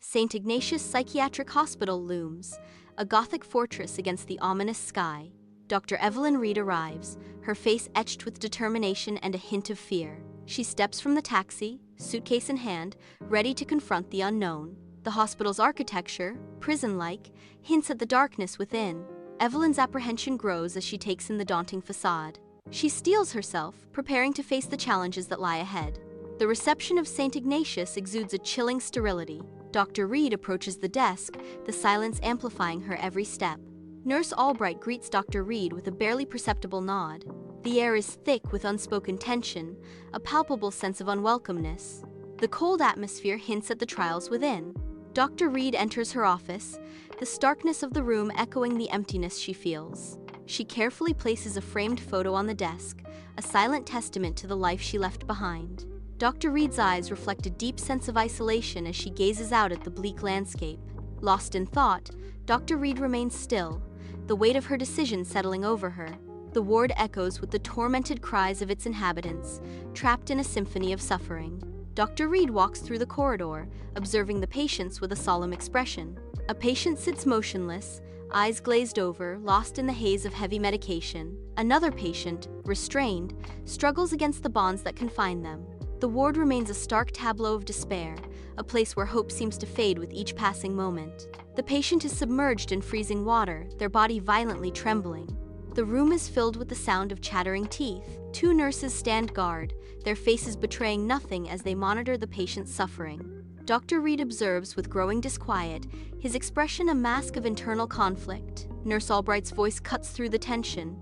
St. Ignatius Psychiatric Hospital looms, a Gothic fortress against the ominous sky. Dr. Evelyn Reed arrives, her face etched with determination and a hint of fear. She steps from the taxi, suitcase in hand, ready to confront the unknown. The hospital's architecture, prison-like, hints at the darkness within. Evelyn's apprehension grows as she takes in the daunting facade. She steels herself, preparing to face the challenges that lie ahead. The reception of St. Ignatius exudes a chilling sterility. Dr. Reed approaches the desk, the silence amplifying her every step. Nurse Albright greets Dr. Reed with a barely perceptible nod. The air is thick with unspoken tension, a palpable sense of unwelcomeness. The cold atmosphere hints at the trials within. Dr. Reed enters her office, the starkness of the room echoing the emptiness she feels. She carefully places a framed photo on the desk, a silent testament to the life she left behind. Dr. Reed's eyes reflect a deep sense of isolation as she gazes out at the bleak landscape. Lost in thought, Dr. Reed remains still, the weight of her decision settling over her. The ward echoes with the tormented cries of its inhabitants, trapped in a symphony of suffering. Dr. Reed walks through the corridor, observing the patients with a solemn expression. A patient sits motionless, eyes glazed over, lost in the haze of heavy medication. Another patient, restrained, struggles against the bonds that confine them. The ward remains a stark tableau of despair, a place where hope seems to fade with each passing moment. The patient is submerged in freezing water, their body violently trembling. The room is filled with the sound of chattering teeth. Two nurses stand guard, their faces betraying nothing as they monitor the patient's suffering. Dr. Reed observes with growing disquiet, his expression a mask of internal conflict. Nurse Albright's voice cuts through the tension.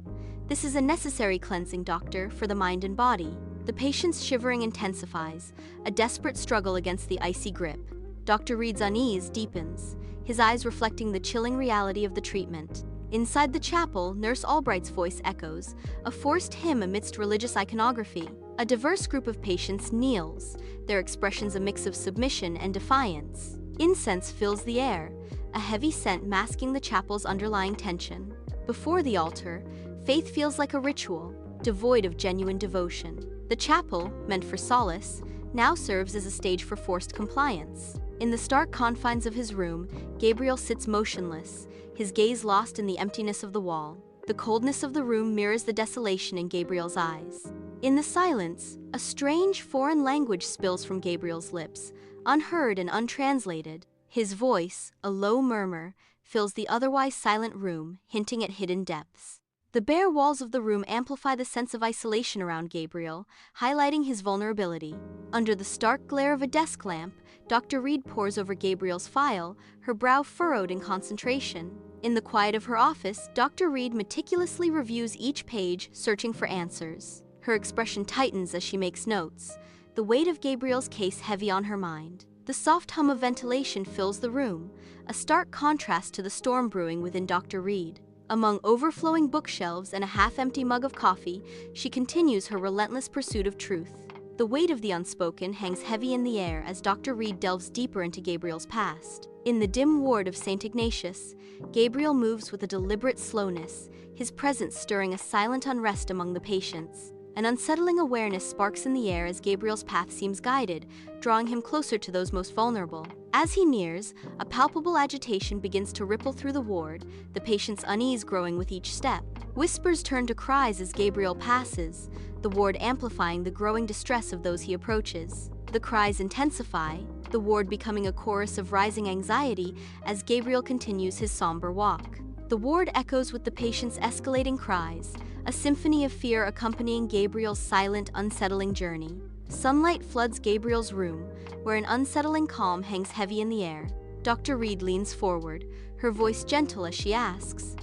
"This is a necessary cleansing, doctor, for the mind and body." The patient's shivering intensifies, a desperate struggle against the icy grip. Dr. Reed's unease deepens, his eyes reflecting the chilling reality of the treatment. Inside the chapel, Nurse Albright's voice echoes, a forced hymn amidst religious iconography. A diverse group of patients kneels, their expressions a mix of submission and defiance. Incense fills the air, a heavy scent masking the chapel's underlying tension. Before the altar, faith feels like a ritual, devoid of genuine devotion. The chapel, meant for solace, now serves as a stage for forced compliance. In the stark confines of his room, Gabriel sits motionless, his gaze lost in the emptiness of the wall. The coldness of the room mirrors the desolation in Gabriel's eyes. In the silence, a strange foreign language spills from Gabriel's lips, unheard and untranslated. His voice, a low murmur, fills the otherwise silent room, hinting at hidden depths. The bare walls of the room amplify the sense of isolation around Gabriel, highlighting his vulnerability. Under the stark glare of a desk lamp, Dr. Reed pores over Gabriel's file, her brow furrowed in concentration. In the quiet of her office, Dr. Reed meticulously reviews each page, searching for answers. Her expression tightens as she makes notes, the weight of Gabriel's case heavy on her mind. The soft hum of ventilation fills the room, a stark contrast to the storm brewing within Dr. Reed. Among overflowing bookshelves and a half-empty mug of coffee, she continues her relentless pursuit of truth. The weight of the unspoken hangs heavy in the air as Dr. Reed delves deeper into Gabriel's past. In the dim ward of St. Ignatius, Gabriel moves with a deliberate slowness, his presence stirring a silent unrest among the patients. An unsettling awareness sparks in the air as Gabriel's path seems guided, drawing him closer to those most vulnerable. As he nears, a palpable agitation begins to ripple through the ward, the patient's unease growing with each step. Whispers turn to cries as Gabriel passes, the ward amplifying the growing distress of those he approaches. The cries intensify, the ward becoming a chorus of rising anxiety as Gabriel continues his somber walk. The ward echoes with the patient's escalating cries, a symphony of fear accompanying Gabriel's silent, unsettling journey. Sunlight floods Gabriel's room, where an unsettling calm hangs heavy in the air. Dr. Reed leans forward, her voice gentle as she asks,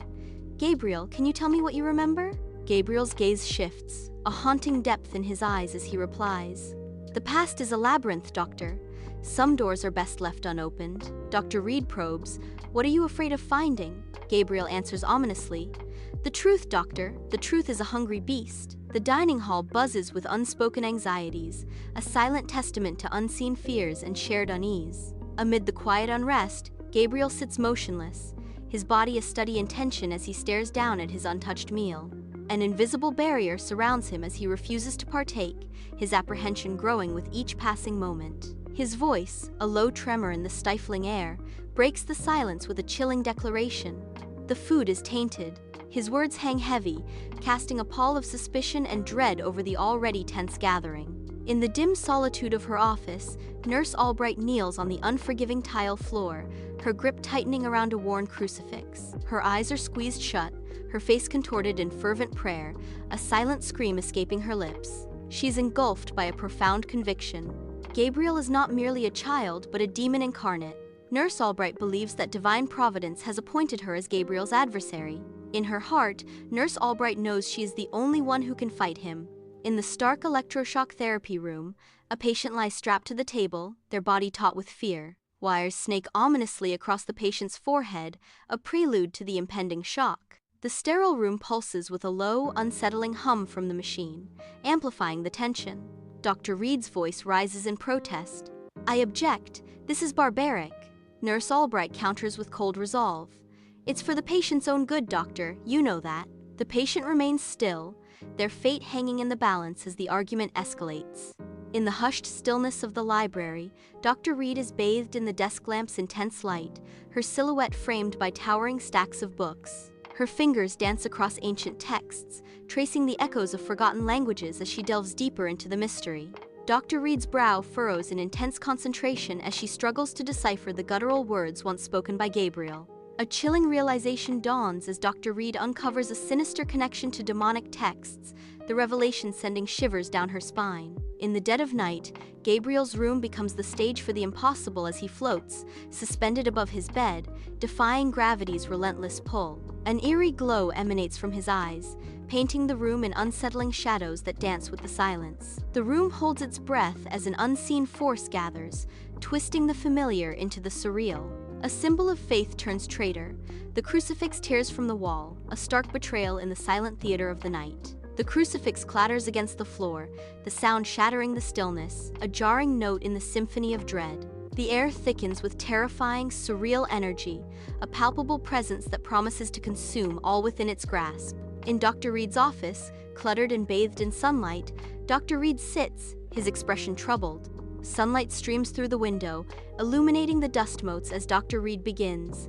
"Gabriel, can you tell me what you remember?" Gabriel's gaze shifts, a haunting depth in his eyes as he replies, "The past is a labyrinth, doctor. Some doors are best left unopened." Dr. Reed probes, "What are you afraid of finding?" Gabriel answers ominously, "The truth, doctor. The truth is a hungry beast." The dining hall buzzes with unspoken anxieties, a silent testament to unseen fears and shared unease. Amid the quiet unrest, Gabriel sits motionless, his body a study in tension as he stares down at his untouched meal. An invisible barrier surrounds him as he refuses to partake, his apprehension growing with each passing moment. His voice, a low tremor in the stifling air, breaks the silence with a chilling declaration. The food is tainted. His words hang heavy, casting a pall of suspicion and dread over the already tense gathering. In the dim solitude of her office, Nurse Albright kneels on the unforgiving tile floor, her grip tightening around a worn crucifix. Her eyes are squeezed shut, her face contorted in fervent prayer, a silent scream escaping her lips. She's engulfed by a profound conviction. Gabriel is not merely a child, but a demon incarnate. Nurse Albright believes that divine providence has appointed her as Gabriel's adversary. In her heart, Nurse Albright knows she is the only one who can fight him. In the stark electroshock therapy room, a patient lies strapped to the table, their body taut with fear. Wires snake ominously across the patient's forehead, a prelude to the impending shock. The sterile room pulses with a low, unsettling hum from the machine, amplifying the tension. Dr. Reed's voice rises in protest. "I object. This is barbaric." Nurse Albright counters with cold resolve. "It's for the patient's own good, doctor, you know that." The patient remains still, their fate hanging in the balance as the argument escalates. In the hushed stillness of the library, Dr. Reed is bathed in the desk lamp's intense light, her silhouette framed by towering stacks of books. Her fingers dance across ancient texts, tracing the echoes of forgotten languages as she delves deeper into the mystery. Dr. Reed's brow furrows in intense concentration as she struggles to decipher the guttural words once spoken by Gabriel. A chilling realization dawns as Dr. Reed uncovers a sinister connection to demonic texts, the revelation sending shivers down her spine. In the dead of night, Gabriel's room becomes the stage for the impossible as he floats, suspended above his bed, defying gravity's relentless pull. An eerie glow emanates from his eyes, painting the room in unsettling shadows that dance with the silence. The room holds its breath as an unseen force gathers, twisting the familiar into the surreal. A symbol of faith turns traitor. The crucifix tears from the wall, a stark betrayal in the silent theater of the night. The crucifix clatters against the floor, the sound shattering the stillness, a jarring note in the symphony of dread. The air thickens with terrifying, surreal energy, a palpable presence that promises to consume all within its grasp. In Dr. Reed's office, cluttered and bathed in sunlight, Dr. Reed sits, his expression troubled. Sunlight streams through the window, illuminating the dust motes as Dr. Reed begins.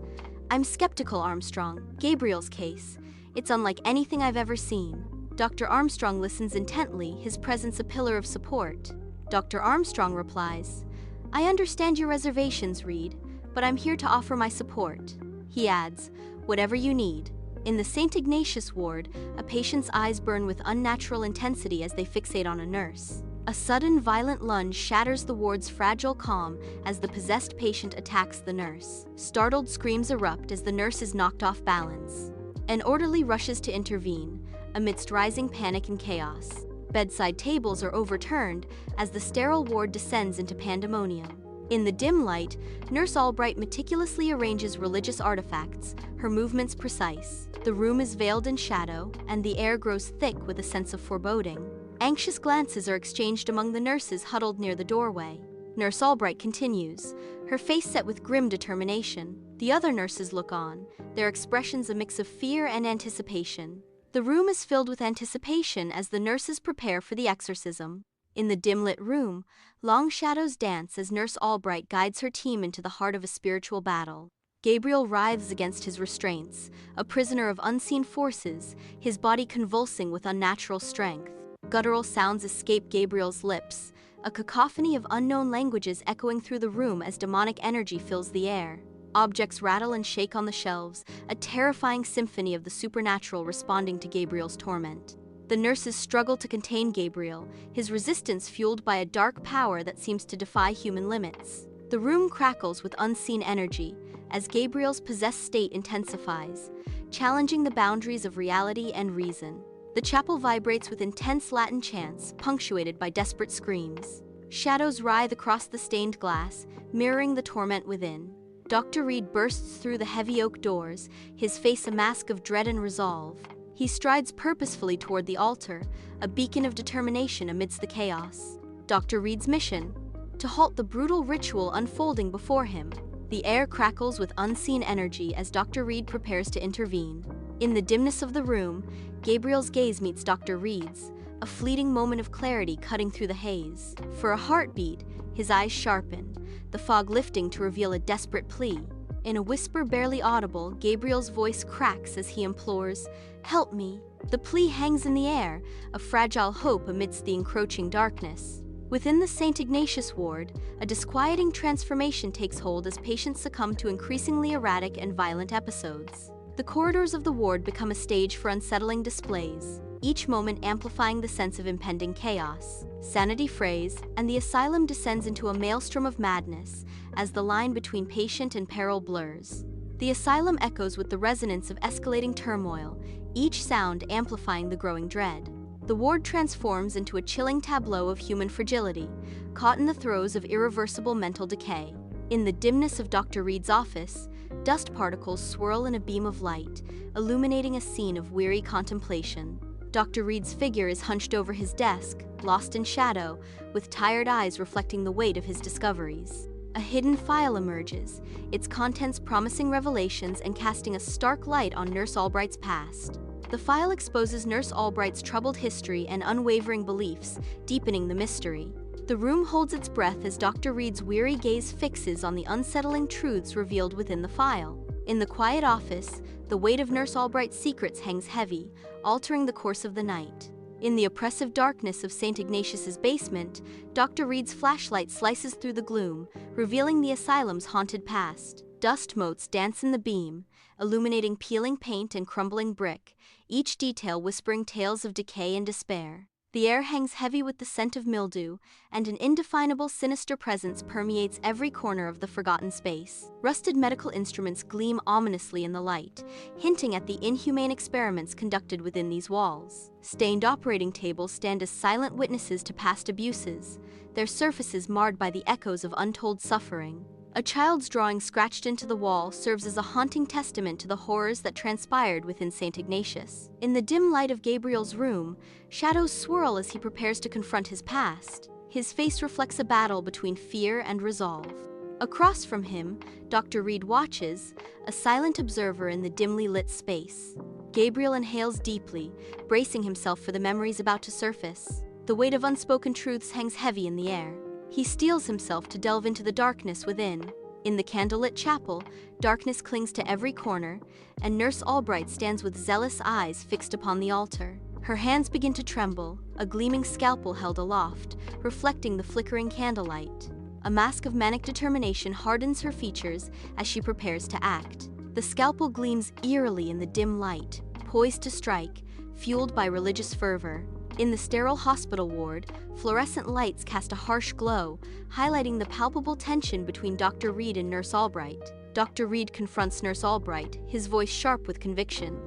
"I'm skeptical, Armstrong. Gabriel's case. It's unlike anything I've ever seen." Dr. Armstrong listens intently, his presence a pillar of support. Dr. Armstrong replies, "I understand your reservations, Reed, but I'm here to offer my support." He adds, "Whatever you need." In the St. Ignatius ward, a patient's eyes burn with unnatural intensity as they fixate on a nurse. A sudden, violent lunge shatters the ward's fragile calm as the possessed patient attacks the nurse. Startled screams erupt as the nurse is knocked off balance. An orderly rushes to intervene, amidst rising panic and chaos. Bedside tables are overturned as the sterile ward descends into pandemonium. In the dim light, Nurse Albright meticulously arranges religious artifacts, her movements precise. The room is veiled in shadow, and the air grows thick with a sense of foreboding. Anxious glances are exchanged among the nurses huddled near the doorway. Nurse Albright continues, her face set with grim determination. The other nurses look on, their expressions a mix of fear and anticipation. The room is filled with anticipation as the nurses prepare for the exorcism. In the dim-lit room, long shadows dance as Nurse Albright guides her team into the heart of a spiritual battle. Gabriel writhes against his restraints, a prisoner of unseen forces, his body convulsing with unnatural strength. Guttural sounds escape Gabriel's lips, a cacophony of unknown languages echoing through the room as demonic energy fills the air. Objects rattle and shake on the shelves, a terrifying symphony of the supernatural responding to Gabriel's torment. The nurses struggle to contain Gabriel, his resistance fueled by a dark power that seems to defy human limits. The room crackles with unseen energy, as Gabriel's possessed state intensifies, challenging the boundaries of reality and reason. The chapel vibrates with intense Latin chants, punctuated by desperate screams. Shadows writhe across the stained glass, mirroring the torment within. Dr. Reed bursts through the heavy oak doors, his face a mask of dread and resolve. He strides purposefully toward the altar, a beacon of determination amidst the chaos. Dr. Reed's mission: to halt the brutal ritual unfolding before him. The air crackles with unseen energy as Dr. Reed prepares to intervene. In the dimness of the room, Gabriel's gaze meets Dr. Reed's, a fleeting moment of clarity cutting through the haze. For a heartbeat, his eyes sharpen, the fog lifting to reveal a desperate plea. In a whisper barely audible, Gabriel's voice cracks as he implores, "Help me." The plea hangs in the air, a fragile hope amidst the encroaching darkness. Within the St. Ignatius ward, a disquieting transformation takes hold as patients succumb to increasingly erratic and violent episodes. The corridors of the ward become a stage for unsettling displays, each moment amplifying the sense of impending chaos. Sanity frays, and the asylum descends into a maelstrom of madness as the line between patient and peril blurs. The asylum echoes with the resonance of escalating turmoil, each sound amplifying the growing dread. The ward transforms into a chilling tableau of human fragility, caught in the throes of irreversible mental decay. In the dimness of Dr. Reed's office, dust particles swirl in a beam of light, illuminating a scene of weary contemplation. Dr. Reed's figure is hunched over his desk, lost in shadow, with tired eyes reflecting the weight of his discoveries. A hidden file emerges, its contents promising revelations and casting a stark light on Nurse Albright's past. The file exposes Nurse Albright's troubled history and unwavering beliefs, deepening the mystery. The room holds its breath as Dr. Reed's weary gaze fixes on the unsettling truths revealed within the file. In the quiet office, the weight of Nurse Albright's secrets hangs heavy, altering the course of the night. In the oppressive darkness of St. Ignatius's basement, Dr. Reed's flashlight slices through the gloom, revealing the asylum's haunted past. Dust motes dance in the beam, illuminating peeling paint and crumbling brick, each detail whispering tales of decay and despair. The air hangs heavy with the scent of mildew, and an indefinable sinister presence permeates every corner of the forgotten space. Rusted medical instruments gleam ominously in the light, hinting at the inhumane experiments conducted within these walls. Stained operating tables stand as silent witnesses to past abuses, their surfaces marred by the echoes of untold suffering. A child's drawing scratched into the wall serves as a haunting testament to the horrors that transpired within St. Ignatius. In the dim light of Gabriel's room, shadows swirl as he prepares to confront his past. His face reflects a battle between fear and resolve. Across from him, Dr. Reed watches, a silent observer in the dimly lit space. Gabriel inhales deeply, bracing himself for the memories about to surface. The weight of unspoken truths hangs heavy in the air. He steels himself to delve into the darkness within. In the candlelit chapel, darkness clings to every corner, and Nurse Albright stands with zealous eyes fixed upon the altar. Her hands begin to tremble, a gleaming scalpel held aloft, reflecting the flickering candlelight. A mask of manic determination hardens her features as she prepares to act. The scalpel gleams eerily in the dim light, poised to strike, fueled by religious fervor. In the sterile hospital ward, fluorescent lights cast a harsh glow, highlighting the palpable tension between Dr. Reed and Nurse Albright. Dr. Reed confronts Nurse Albright, his voice sharp with conviction.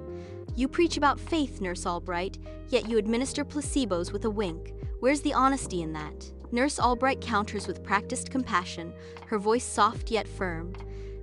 "You preach about faith, Nurse Albright, yet you administer placebos with a wink. Where's the honesty in that?" Nurse Albright counters with practiced compassion, her voice soft yet firm.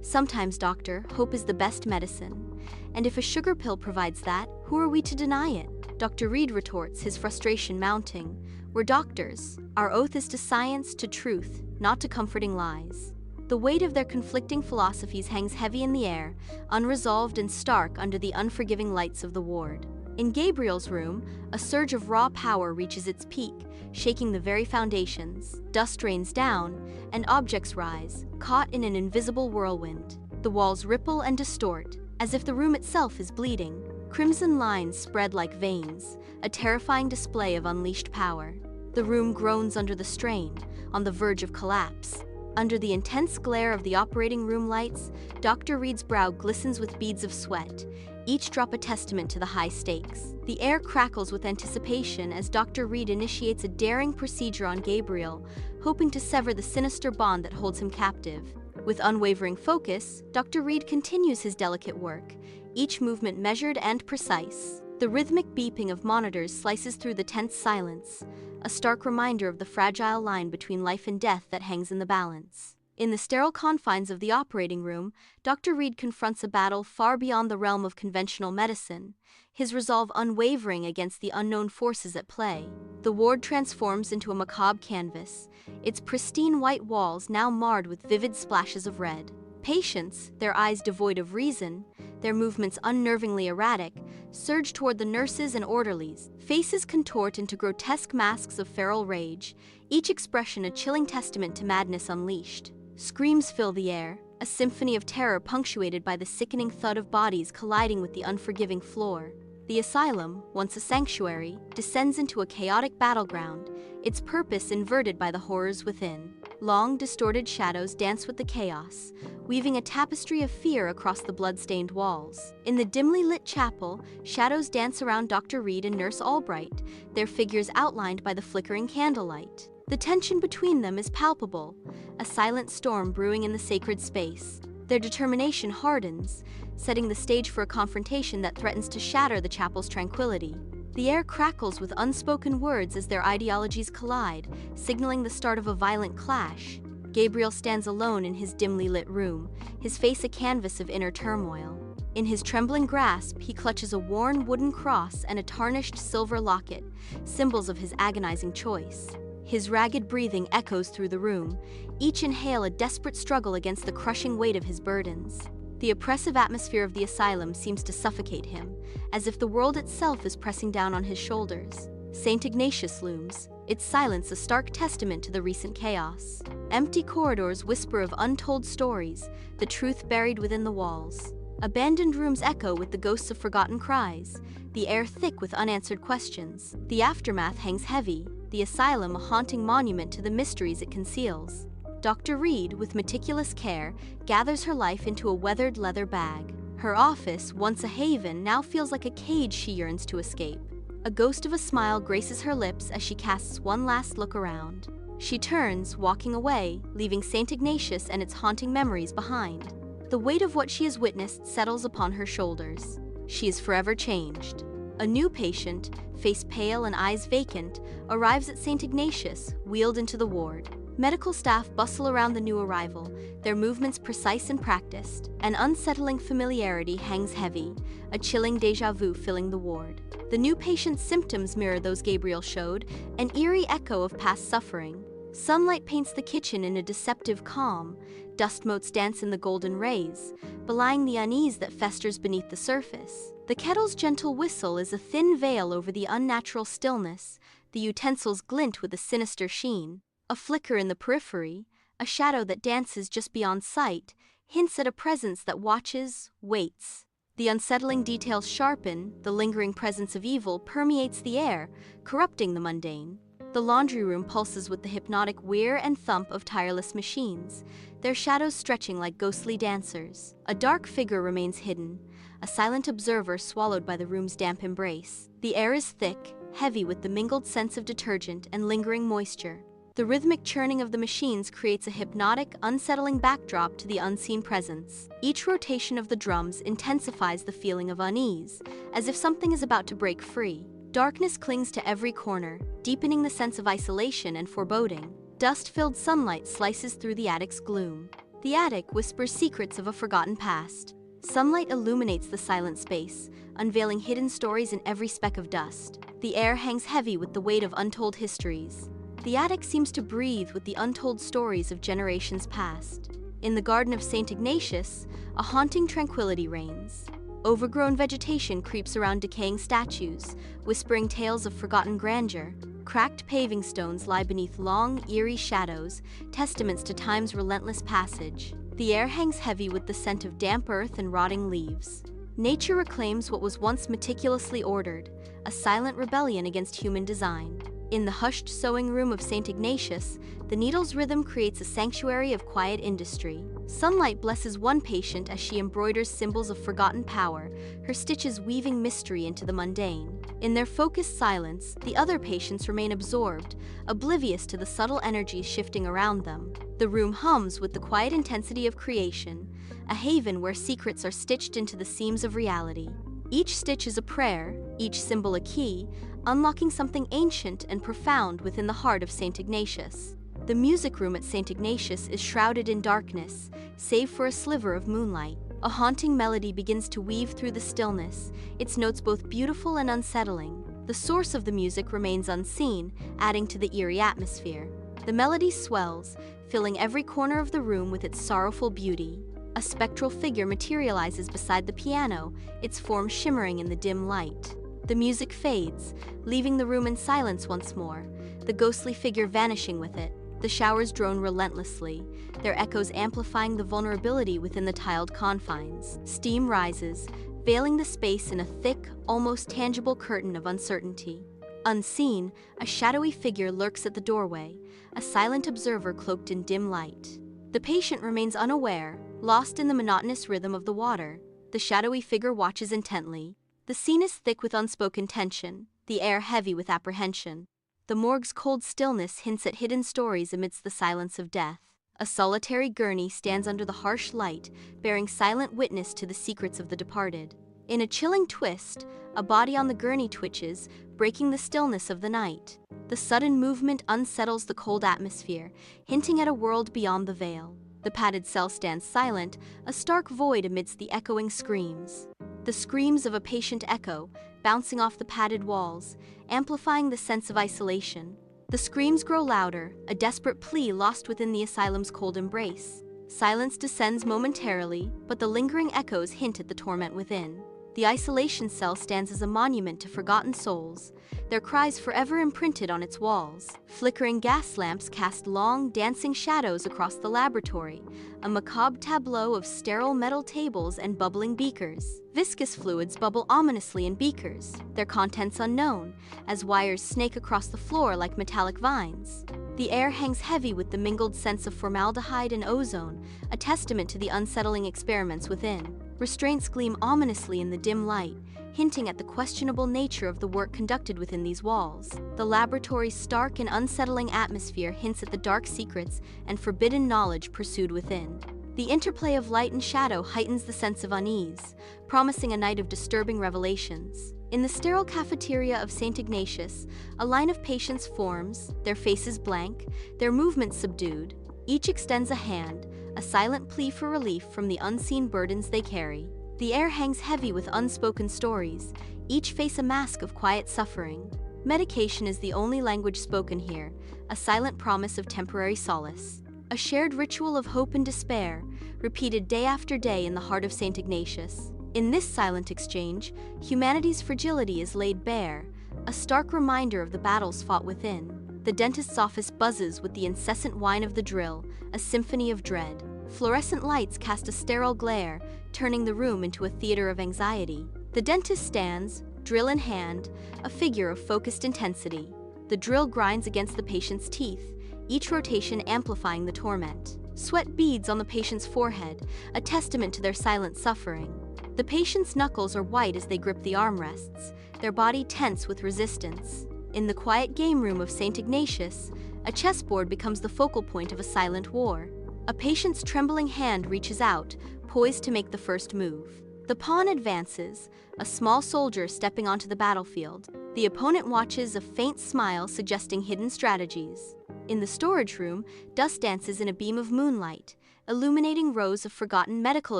"Sometimes, doctor, hope is the best medicine. And if a sugar pill provides that, who are we to deny it?" Dr. Reed retorts, his frustration mounting. "We're doctors. Our oath is to science, to truth, not to comforting lies." The weight of their conflicting philosophies hangs heavy in the air, unresolved and stark under the unforgiving lights of the ward. In Gabriel's room, a surge of raw power reaches its peak, shaking the very foundations. Dust rains down, and objects rise, caught in an invisible whirlwind. The walls ripple and distort, as if the room itself is bleeding. Crimson lines spread like veins, a terrifying display of unleashed power. The room groans under the strain, on the verge of collapse. Under the intense glare of the operating room lights, Dr. Reed's brow glistens with beads of sweat, each drop a testament to the high stakes. The air crackles with anticipation as Dr. Reed initiates a daring procedure on Gabriel, hoping to sever the sinister bond that holds him captive. With unwavering focus, Dr. Reed continues his delicate work, each movement measured and precise. The rhythmic beeping of monitors slices through the tense silence, a stark reminder of the fragile line between life and death that hangs in the balance. In the sterile confines of the operating room, Dr. Reed confronts a battle far beyond the realm of conventional medicine, his resolve unwavering against the unknown forces at play. The ward transforms into a macabre canvas, its pristine white walls now marred with vivid splashes of red. Patients, their eyes devoid of reason, their movements unnervingly erratic, surge toward the nurses and orderlies. Faces contort into grotesque masks of feral rage, each expression a chilling testament to madness unleashed. Screams fill the air, a symphony of terror punctuated by the sickening thud of bodies colliding with the unforgiving floor. The asylum, once a sanctuary, descends into a chaotic battleground, its purpose inverted by the horrors within. Long, distorted shadows dance with the chaos, weaving a tapestry of fear across the blood-stained walls. In the dimly lit chapel, shadows dance around Dr. Reed and Nurse Albright, their figures outlined by the flickering candlelight. The tension between them is palpable, a silent storm brewing in the sacred space. Their determination hardens, setting the stage for a confrontation that threatens to shatter the chapel's tranquility. The air crackles with unspoken words as their ideologies collide, signaling the start of a violent clash. Gabriel stands alone in his dimly lit room, his face a canvas of inner turmoil. In his trembling grasp, he clutches a worn wooden cross and a tarnished silver locket, symbols of his agonizing choice. His ragged breathing echoes through the room, each inhale a desperate struggle against the crushing weight of his burdens. The oppressive atmosphere of the asylum seems to suffocate him, as if the world itself is pressing down on his shoulders. St. Ignatius looms, its silence a stark testament to the recent chaos. Empty corridors whisper of untold stories, the truth buried within the walls. Abandoned rooms echo with the ghosts of forgotten cries, the air thick with unanswered questions. The aftermath hangs heavy, the asylum a haunting monument to the mysteries it conceals. Dr. Reed, with meticulous care, gathers her life into a weathered leather bag. Her office, once a haven, now feels like a cage she yearns to escape. A ghost of a smile graces her lips as she casts one last look around. She turns, walking away, leaving St. Ignatius and its haunting memories behind. The weight of what she has witnessed settles upon her shoulders. She is forever changed. A new patient, face pale and eyes vacant, arrives at St. Ignatius, wheeled into the ward. Medical staff bustle around the new arrival, their movements precise and practiced. An unsettling familiarity hangs heavy, a chilling déjà vu filling the ward. The new patient's symptoms mirror those Gabriel showed, an eerie echo of past suffering. Sunlight paints the kitchen in a deceptive calm, dust motes dance in the golden rays, belying the unease that festers beneath the surface. The kettle's gentle whistle is a thin veil over the unnatural stillness, the utensils glint with a sinister sheen. A flicker in the periphery, a shadow that dances just beyond sight, hints at a presence that watches, waits. The unsettling details sharpen, the lingering presence of evil permeates the air, corrupting the mundane. The laundry room pulses with the hypnotic whir and thump of tireless machines, their shadows stretching like ghostly dancers. A dark figure remains hidden, a silent observer swallowed by the room's damp embrace. The air is thick, heavy with the mingled scents of detergent and lingering moisture. The rhythmic churning of the machines creates a hypnotic, unsettling backdrop to the unseen presence. Each rotation of the drums intensifies the feeling of unease, as if something is about to break free. Darkness clings to every corner, deepening the sense of isolation and foreboding. Dust-filled sunlight slices through the attic's gloom. The attic whispers secrets of a forgotten past. Sunlight illuminates the silent space, unveiling hidden stories in every speck of dust. The air hangs heavy with the weight of untold histories. The attic seems to breathe with the untold stories of generations past. In the garden of St. Ignatius, a haunting tranquility reigns. Overgrown vegetation creeps around decaying statues, whispering tales of forgotten grandeur. Cracked paving stones lie beneath long, eerie shadows, testaments to time's relentless passage. The air hangs heavy with the scent of damp earth and rotting leaves. Nature reclaims what was once meticulously ordered, a silent rebellion against human design. In the hushed sewing room of St. Ignatius, the needle's rhythm creates a sanctuary of quiet industry. Sunlight blesses one patient as she embroiders symbols of forgotten power, her stitches weaving mystery into the mundane. In their focused silence, the other patients remain absorbed, oblivious to the subtle energies shifting around them. The room hums with the quiet intensity of creation, a haven where secrets are stitched into the seams of reality. Each stitch is a prayer, each symbol a key, unlocking something ancient and profound within the heart of St. Ignatius. The music room at St. Ignatius is shrouded in darkness, save for a sliver of moonlight. A haunting melody begins to weave through the stillness, its notes both beautiful and unsettling. The source of the music remains unseen, adding to the eerie atmosphere. The melody swells, filling every corner of the room with its sorrowful beauty. A spectral figure materializes beside the piano, its form shimmering in the dim light. The music fades, leaving the room in silence once more, the ghostly figure vanishing with it. The showers drone relentlessly, their echoes amplifying the vulnerability within the tiled confines. Steam rises, veiling the space in a thick, almost tangible curtain of uncertainty. Unseen, a shadowy figure lurks at the doorway, a silent observer cloaked in dim light. The patient remains unaware, lost in the monotonous rhythm of the water. The shadowy figure watches intently. The scene is thick with unspoken tension, the air heavy with apprehension. The morgue's cold stillness hints at hidden stories amidst the silence of death. A solitary gurney stands under the harsh light, bearing silent witness to the secrets of the departed. In a chilling twist, a body on the gurney twitches, breaking the stillness of the night. The sudden movement unsettles the cold atmosphere, hinting at a world beyond the veil. The padded cell stands silent, a stark void amidst the echoing screams. The screams of a patient echo, bouncing off the padded walls, amplifying the sense of isolation. The screams grow louder, a desperate plea lost within the asylum's cold embrace. Silence descends momentarily, but the lingering echoes hint at the torment within. The isolation cell stands as a monument to forgotten souls, their cries forever imprinted on its walls. Flickering gas lamps cast long, dancing shadows across the laboratory, a macabre tableau of sterile metal tables and bubbling beakers. Viscous fluids bubble ominously in beakers, their contents unknown, as wires snake across the floor like metallic vines. The air hangs heavy with the mingled scents of formaldehyde and ozone, a testament to the unsettling experiments within. Restraints gleam ominously in the dim light, hinting at the questionable nature of the work conducted within these walls. The laboratory's stark and unsettling atmosphere hints at the dark secrets and forbidden knowledge pursued within. The interplay of light and shadow heightens the sense of unease, promising a night of disturbing revelations. In the sterile cafeteria of St. Ignatius, a line of patients forms, their faces blank, their movements subdued. Each extends a hand, a silent plea for relief from the unseen burdens they carry. The air hangs heavy with unspoken stories, each face a mask of quiet suffering. Medication is the only language spoken here, a silent promise of temporary solace. A shared ritual of hope and despair, repeated day after day in the heart of St. Ignatius. In this silent exchange, humanity's fragility is laid bare, a stark reminder of the battles fought within. The dentist's office buzzes with the incessant whine of the drill, a symphony of dread. Fluorescent lights cast a sterile glare, turning the room into a theater of anxiety. The dentist stands, drill in hand, a figure of focused intensity. The drill grinds against the patient's teeth, each rotation amplifying the torment. Sweat beads on the patient's forehead, a testament to their silent suffering. The patient's knuckles are white as they grip the armrests, their body tense with resistance. In the quiet game room of St. Ignatius, a chessboard becomes the focal point of a silent war. A patient's trembling hand reaches out, poised to make the first move. The pawn advances, a small soldier stepping onto the battlefield. The opponent watches, a faint smile suggesting hidden strategies. In the storage room, dust dances in a beam of moonlight, illuminating rows of forgotten medical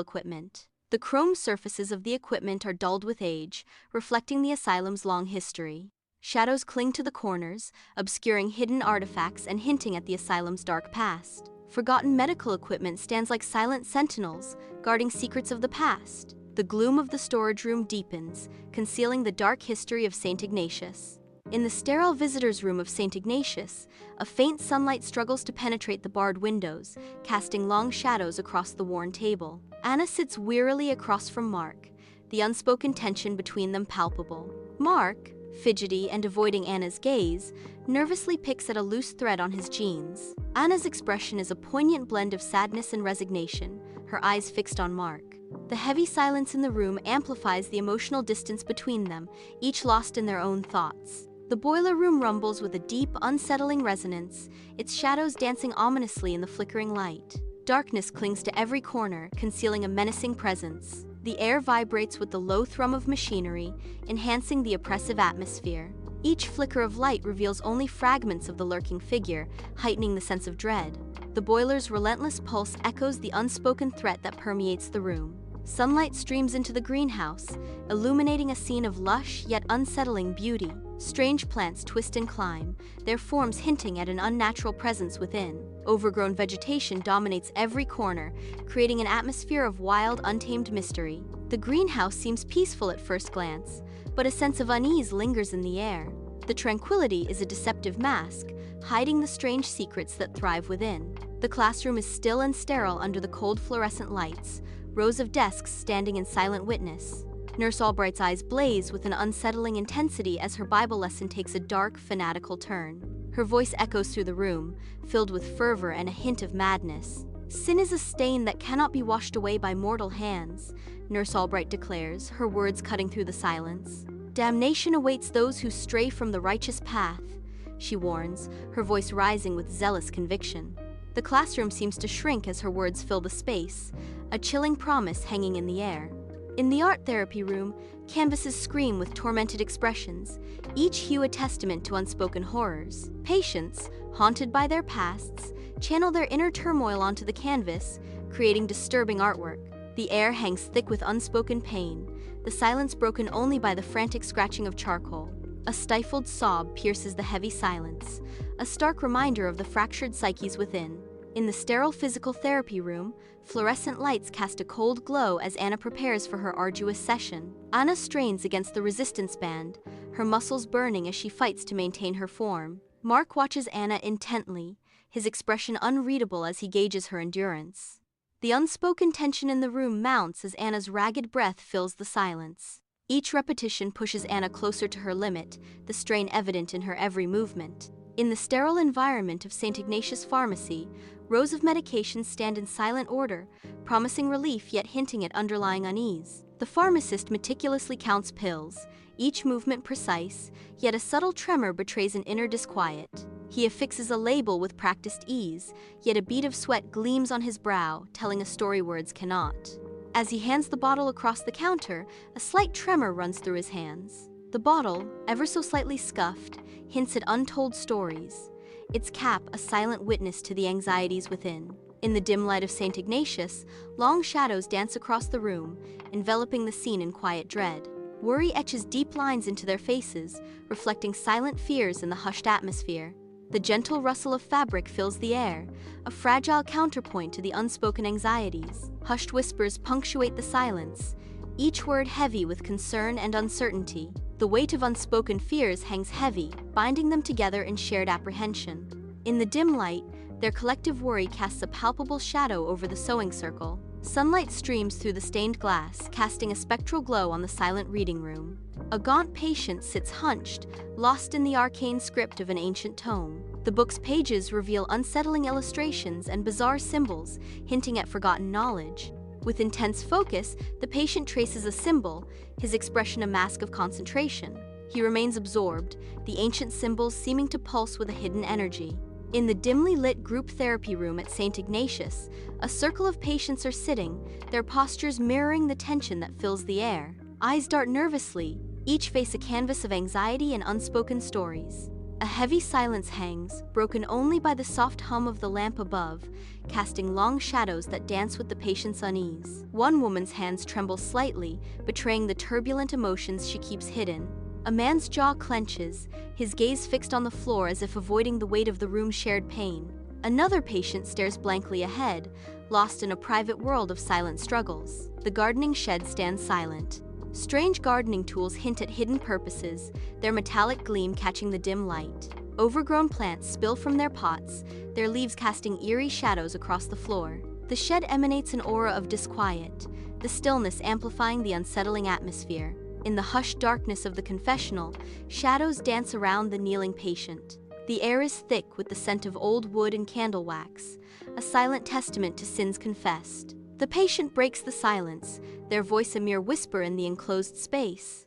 equipment. The chrome surfaces of the equipment are dulled with age, reflecting the asylum's long history. Shadows cling to the corners, obscuring hidden artifacts and hinting at the asylum's dark past. Forgotten medical equipment stands like silent sentinels, guarding secrets of the past. The gloom of the storage room deepens, concealing the dark history of St. Ignatius. In the sterile visitor's room of St. Ignatius, a faint sunlight struggles to penetrate the barred windows, casting long shadows across the worn table. Anna sits wearily across from Mark, the unspoken tension between them palpable. Mark, fidgety and avoiding Anna's gaze, nervously picks at a loose thread on his jeans. Anna's expression is a poignant blend of sadness and resignation, her eyes fixed on Mark. The heavy silence in the room amplifies the emotional distance between them, each lost in their own thoughts. The boiler room rumbles with a deep, unsettling resonance, its shadows dancing ominously in the flickering light. Darkness clings to every corner, concealing a menacing presence. The air vibrates with the low thrum of machinery, enhancing the oppressive atmosphere. Each flicker of light reveals only fragments of the lurking figure, heightening the sense of dread. The boiler's relentless pulse echoes the unspoken threat that permeates the room. Sunlight streams into the greenhouse, illuminating a scene of lush yet unsettling beauty. Strange plants twist and climb, their forms hinting at an unnatural presence within. Overgrown vegetation dominates every corner, creating an atmosphere of wild, untamed mystery. The greenhouse seems peaceful at first glance, but a sense of unease lingers in the air. The tranquility is a deceptive mask, hiding the strange secrets that thrive within. The classroom is still and sterile under the cold fluorescent lights, rows of desks standing in silent witness. Nurse Albright's eyes blaze with an unsettling intensity as her Bible lesson takes a dark, fanatical turn. Her voice echoes through the room, filled with fervor and a hint of madness. "Sin is a stain that cannot be washed away by mortal hands," Nurse Albright declares, her words cutting through the silence. "Damnation awaits those who stray from the righteous path," she warns, her voice rising with zealous conviction. The classroom seems to shrink as her words fill the space, a chilling promise hanging in the air. In the art therapy room, canvases scream with tormented expressions, each hue a testament to unspoken horrors. Patients, haunted by their pasts, channel their inner turmoil onto the canvas, creating disturbing artwork. The air hangs thick with unspoken pain, the silence broken only by the frantic scratching of charcoal. A stifled sob pierces the heavy silence, a stark reminder of the fractured psyches within. In the sterile physical therapy room, fluorescent lights cast a cold glow as Anna prepares for her arduous session. Anna strains against the resistance band, her muscles burning as she fights to maintain her form. Mark watches Anna intently, his expression unreadable as he gauges her endurance. The unspoken tension in the room mounts as Anna's ragged breath fills the silence. Each repetition pushes Anna closer to her limit, the strain evident in her every movement. In the sterile environment of St. Ignatius Pharmacy, rows of medications stand in silent order, promising relief yet hinting at underlying unease. The pharmacist meticulously counts pills, each movement precise, yet a subtle tremor betrays an inner disquiet. He affixes a label with practiced ease, yet a bead of sweat gleams on his brow, telling a story words cannot. As he hands the bottle across the counter, a slight tremor runs through his hands. The bottle, ever so slightly scuffed, hints at untold stories, its cap a silent witness to the anxieties within. In the dim light of St. Ignatius, long shadows dance across the room, enveloping the scene in quiet dread. Worry etches deep lines into their faces, reflecting silent fears in the hushed atmosphere. The gentle rustle of fabric fills the air, a fragile counterpoint to the unspoken anxieties. Hushed whispers punctuate the silence, each word heavy with concern and uncertainty. The weight of unspoken fears hangs heavy, binding them together in shared apprehension. In the dim light, their collective worry casts a palpable shadow over the sewing circle. Sunlight streams through the stained glass, casting a spectral glow on the silent reading room. A gaunt patient sits hunched, lost in the arcane script of an ancient tome. The book's pages reveal unsettling illustrations and bizarre symbols, hinting at forgotten knowledge. With intense focus, the patient traces a symbol, his expression a mask of concentration. He remains absorbed, the ancient symbols seeming to pulse with a hidden energy. In the dimly lit group therapy room at St. Ignatius, a circle of patients are sitting, their postures mirroring the tension that fills the air. Eyes dart nervously, each face a canvas of anxiety and unspoken stories. A heavy silence hangs, broken only by the soft hum of the lamp above, casting long shadows that dance with the patient's unease. One woman's hands tremble slightly, betraying the turbulent emotions she keeps hidden. A man's jaw clenches, his gaze fixed on the floor as if avoiding the weight of the room's shared pain. Another patient stares blankly ahead, lost in a private world of silent struggles. The gardening shed stands silent. Strange gardening tools hint at hidden purposes, their metallic gleam catching the dim light. Overgrown plants spill from their pots, their leaves casting eerie shadows across the floor. The shed emanates an aura of disquiet, the stillness amplifying the unsettling atmosphere. In the hushed darkness of the confessional, shadows dance around the kneeling patient. The air is thick with the scent of old wood and candle wax, a silent testament to sins confessed. The patient breaks the silence, their voice a mere whisper in the enclosed space.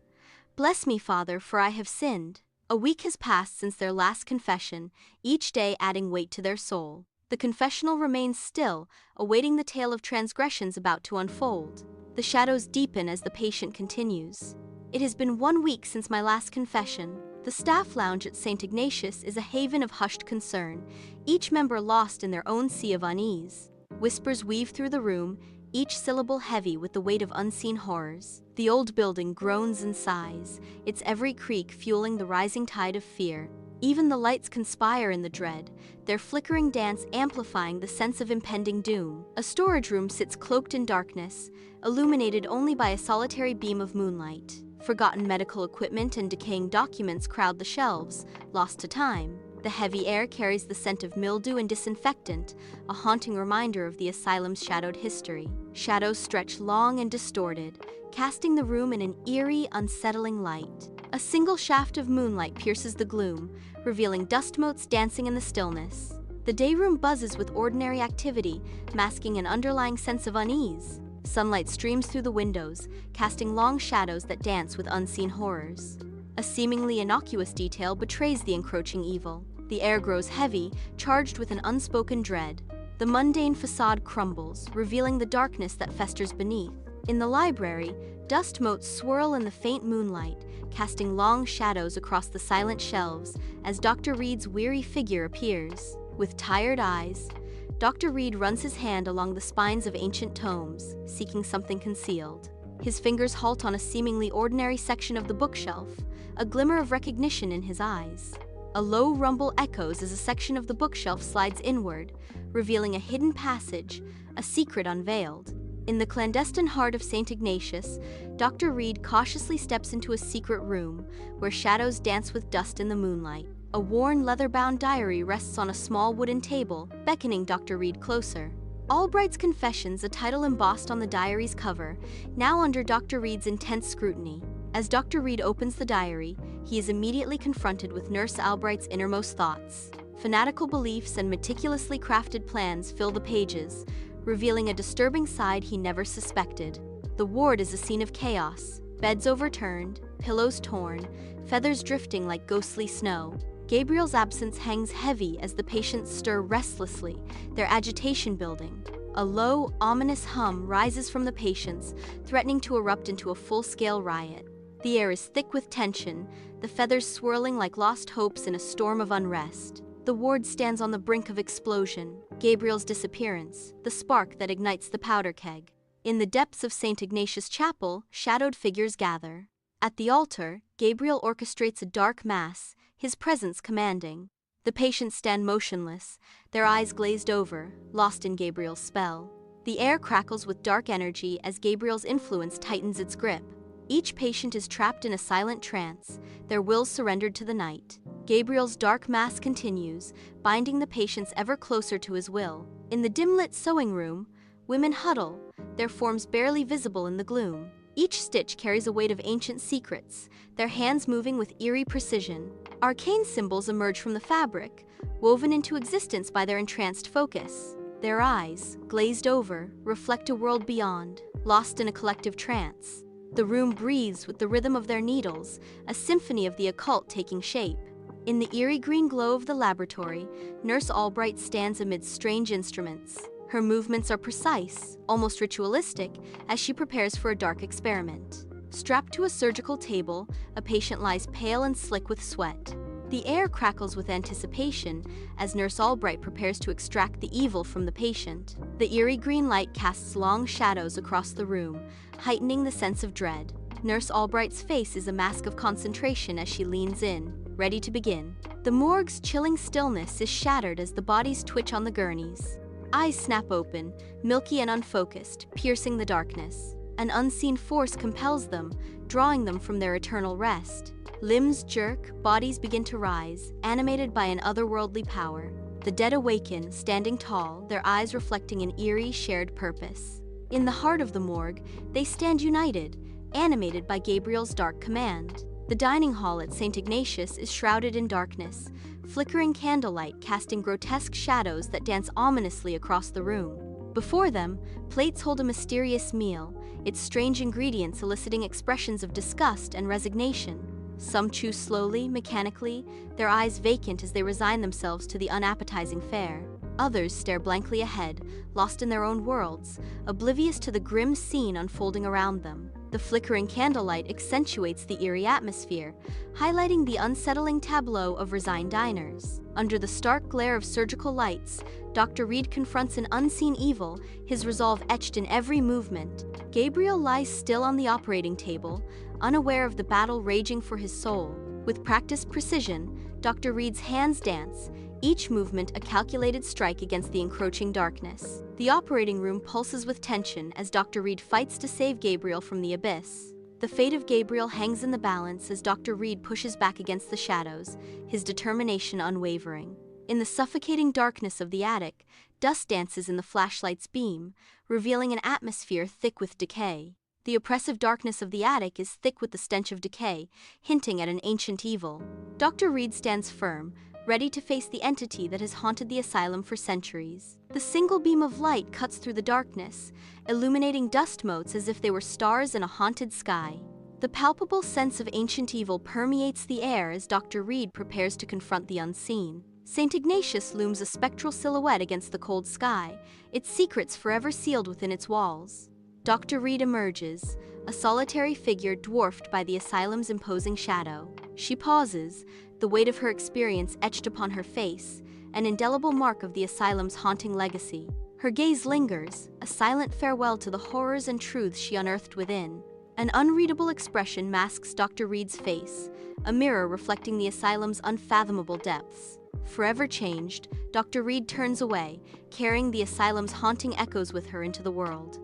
"Bless me, Father, for I have sinned." A week has passed since their last confession, each day adding weight to their soul. The confessional remains still, awaiting the tale of transgressions about to unfold. The shadows deepen as the patient continues. "It has been 1 week since my last confession." The staff lounge at St. Ignatius is a haven of hushed concern, each member lost in their own sea of unease. Whispers weave through the room, each syllable heavy with the weight of unseen horrors. The old building groans and sighs, its every creak fueling the rising tide of fear. Even the lights conspire in the dread, their flickering dance amplifying the sense of impending doom. A storage room sits cloaked in darkness, illuminated only by a solitary beam of moonlight. Forgotten medical equipment and decaying documents crowd the shelves, lost to time. The heavy air carries the scent of mildew and disinfectant, a haunting reminder of the asylum's shadowed history. Shadows stretch long and distorted, casting the room in an eerie, unsettling light. A single shaft of moonlight pierces the gloom, revealing dust motes dancing in the stillness. The day room buzzes with ordinary activity, masking an underlying sense of unease. Sunlight streams through the windows, casting long shadows that dance with unseen horrors. A seemingly innocuous detail betrays the encroaching evil. The air grows heavy, charged with an unspoken dread. The mundane facade crumbles, revealing the darkness that festers beneath. In the library, dust motes swirl in the faint moonlight, casting long shadows across the silent shelves as Dr. Reed's weary figure appears. With tired eyes, Dr. Reed runs his hand along the spines of ancient tomes, seeking something concealed. His fingers halt on a seemingly ordinary section of the bookshelf, a glimmer of recognition in his eyes. A low rumble echoes as a section of the bookshelf slides inward, revealing a hidden passage, a secret unveiled. In the clandestine heart of St. Ignatius, Dr. Reed cautiously steps into a secret room, where shadows dance with dust in the moonlight. A worn, leather-bound diary rests on a small wooden table, beckoning Dr. Reed closer. Albright's Confessions, a title embossed on the diary's cover, now under Dr. Reed's intense scrutiny. As Dr. Reed opens the diary, he is immediately confronted with Nurse Albright's innermost thoughts. Fanatical beliefs and meticulously crafted plans fill the pages, revealing a disturbing side he never suspected. The ward is a scene of chaos, beds overturned, pillows torn, feathers drifting like ghostly snow. Gabriel's absence hangs heavy as the patients stir restlessly, their agitation building. A low, ominous hum rises from the patients, threatening to erupt into a full-scale riot. The air is thick with tension, the feathers swirling like lost hopes in a storm of unrest. The ward stands on the brink of explosion, Gabriel's disappearance, the spark that ignites the powder keg. In the depths of St. Ignatius Chapel, shadowed figures gather. At the altar, Gabriel orchestrates a dark mass, his presence commanding. The patients stand motionless, their eyes glazed over, lost in Gabriel's spell. The air crackles with dark energy as Gabriel's influence tightens its grip. Each patient is trapped in a silent trance, their wills surrendered to the night. Gabriel's dark mass continues, binding the patients ever closer to his will. In the dim-lit sewing room, women huddle, their forms barely visible in the gloom. Each stitch carries a weight of ancient secrets, their hands moving with eerie precision. Arcane symbols emerge from the fabric, woven into existence by their entranced focus. Their eyes, glazed over, reflect a world beyond, lost in a collective trance. The room breathes with the rhythm of their needles, a symphony of the occult taking shape. In the eerie green glow of the laboratory, Nurse Albright stands amid strange instruments. Her movements are precise, almost ritualistic, as she prepares for a dark experiment. Strapped to a surgical table, a patient lies pale and slick with sweat. The air crackles with anticipation as Nurse Albright prepares to extract the evil from the patient. The eerie green light casts long shadows across the room, heightening the sense of dread. Nurse Albright's face is a mask of concentration as she leans in, ready to begin. The morgue's chilling stillness is shattered as the bodies twitch on the gurneys. Eyes snap open, milky and unfocused, piercing the darkness. An unseen force compels them, drawing them from their eternal rest. Limbs jerk, bodies begin to rise, animated by an otherworldly power. The dead awaken, standing tall, their eyes reflecting an eerie, shared purpose. In the heart of the morgue, they stand united, animated by Gabriel's dark command. The dining hall at St. Ignatius is shrouded in darkness, flickering candlelight casting grotesque shadows that dance ominously across the room. Before them, plates hold a mysterious meal, its strange ingredients eliciting expressions of disgust and resignation. Some chew slowly, mechanically, their eyes vacant as they resign themselves to the unappetizing fare. Others stare blankly ahead, lost in their own worlds, oblivious to the grim scene unfolding around them. The flickering candlelight accentuates the eerie atmosphere, highlighting the unsettling tableau of resigned diners. Under the stark glare of surgical lights, Dr. Reed confronts an unseen evil, his resolve etched in every movement. Gabriel lies still on the operating table, unaware of the battle raging for his soul. With practiced precision, Dr. Reed's hands dance, each movement a calculated strike against the encroaching darkness. The operating room pulses with tension as Dr. Reed fights to save Gabriel from the abyss. The fate of Gabriel hangs in the balance as Dr. Reed pushes back against the shadows, his determination unwavering. In the suffocating darkness of the attic, dust dances in the flashlight's beam, revealing an atmosphere thick with decay. The oppressive darkness of the attic is thick with the stench of decay, hinting at an ancient evil. Dr. Reed stands firm, ready to face the entity that has haunted the asylum for centuries. The single beam of light cuts through the darkness, illuminating dust motes as if they were stars in a haunted sky. The palpable sense of ancient evil permeates the air as Dr. Reed prepares to confront the unseen. St. Ignatius looms a spectral silhouette against the cold sky, its secrets forever sealed within its walls. Dr. Reed emerges, a solitary figure dwarfed by the asylum's imposing shadow. She pauses, the weight of her experience etched upon her face, an indelible mark of the asylum's haunting legacy. Her gaze lingers, a silent farewell to the horrors and truths she unearthed within. An unreadable expression masks Dr. Reed's face, a mirror reflecting the asylum's unfathomable depths. Forever changed, Dr. Reed turns away, carrying the asylum's haunting echoes with her into the world.